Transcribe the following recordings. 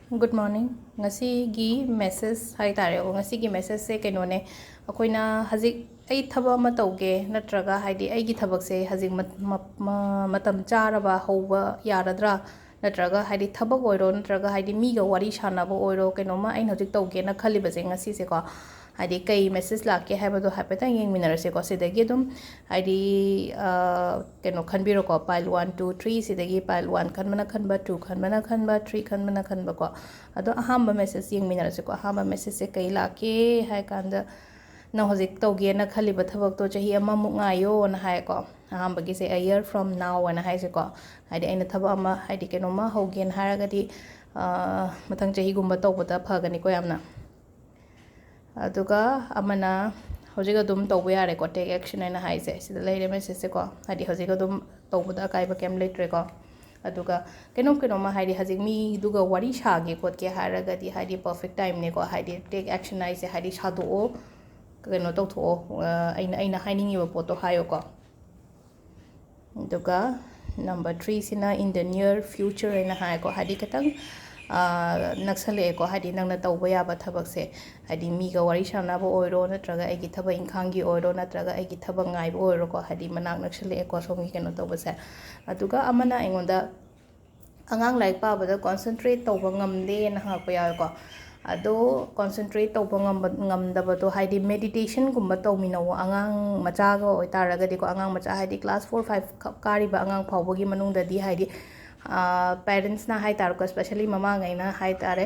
Good morning. Ngasi gi message hai tare o ngasi gi message se keno ne akoina hajik ai thaba ma tauge natraga haidi ai gi thabak se hajik matam charaba hoba yaradra natraga haidi thabak oiro natraga haidi mi ga wari shanaba oiro keno ma ai hajik tauge na khali base ngasi se ko haidi kai message lake haiba do hapeta yeng minarase ko sidagi dum haidi keno khanbiro ko pile 1 2 3 sidagi pile 1 khanbana khanba 2 khanbana khanba 3 khanbana khanba ko ado ahamba message yeng minarase ko ahamba message se kai lake hai kanda na hojik tauge na khali ba thabak to chahi ama mu ngayo na hai ko ahamba gi se a year from now na hai se ko haidi aina thaba ama haidi keno ma hogen haragadi mathang chahi gumba tawbata phagani ko yamna aduga amana hojiga dum tawbe yare ko take action ena haise sida leire message ko hadi hojiga dum tawbuda kai ba kem letre ko aduga keno ma hadi hajik mi duga wari shage ko ke haraga di hadi perfect time ne ko hadi take action haise hadi shado o keno to tho aina haining yo poto hayo ko aduga number 3 sina in the near future ena hai ko hadi katang naksale ko hadi nang na tawba yaba thabak se hadi mi ga wari shana bo oiro natraga ai gi thaba ingkhangi oiro natraga ai gi thaba ngai bo oiro ko hadi manak naksale ko somi keno tawba se aduga amana ingonda angang laik pa bada concentrate tawba ngamde na ha ko ya ko ado concentrate tawba ngamda ba to hadi meditation gumba tawminawo angang macha ga oitaraga di ko angang macha hadi class 4 5 kari ba angang phawbogi manungda di hadi parents na hai tar ko especially mama ngai na hai tare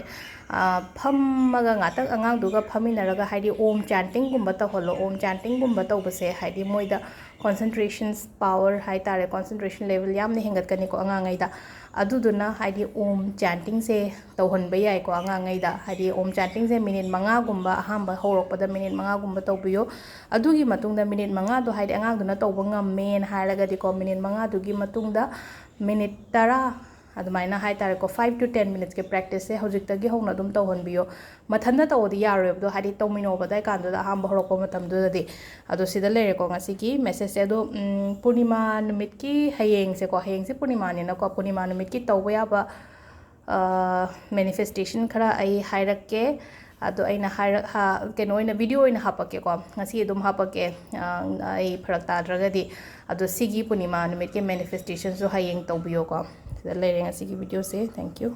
phamaga ngata angang duga phaminaraga haidi om chanting gumba ta holo om chanting gumba ta base haidi moida concentration power hai tare concentration level yamne hengat kani ko angang ngai da aduduna haidi om chanting se tawhon ba yai ko angang ngai da haidi om chanting se minute manga gumba ahamba horokpada minute manga gumba tawbiyo adugi matungda minute manga do haidi angang duna tawba ngamen haraga di ko minute manga dugi matungda minute tara admaina hai tare ko 5 to 10 minutes ke practice se hojik tagi hona dum tawhon biyo mathanda tawdi yarob do hadi tawmino badai kandu da hamba horoko matam du dadi ado sida lere ko ngasi ki message ado purnima numit ki hayeng se purnima ni na ko purnima numit ki tawba ya ba manifestation khara ai hairakke ado aina ha keno ina video ina hapake ko ngasi dum hapake ai pharak tadragadi ado sigi purnima numit ke manifestation so hayeng tawbiyo ko sida lere ngasi ki video se thank you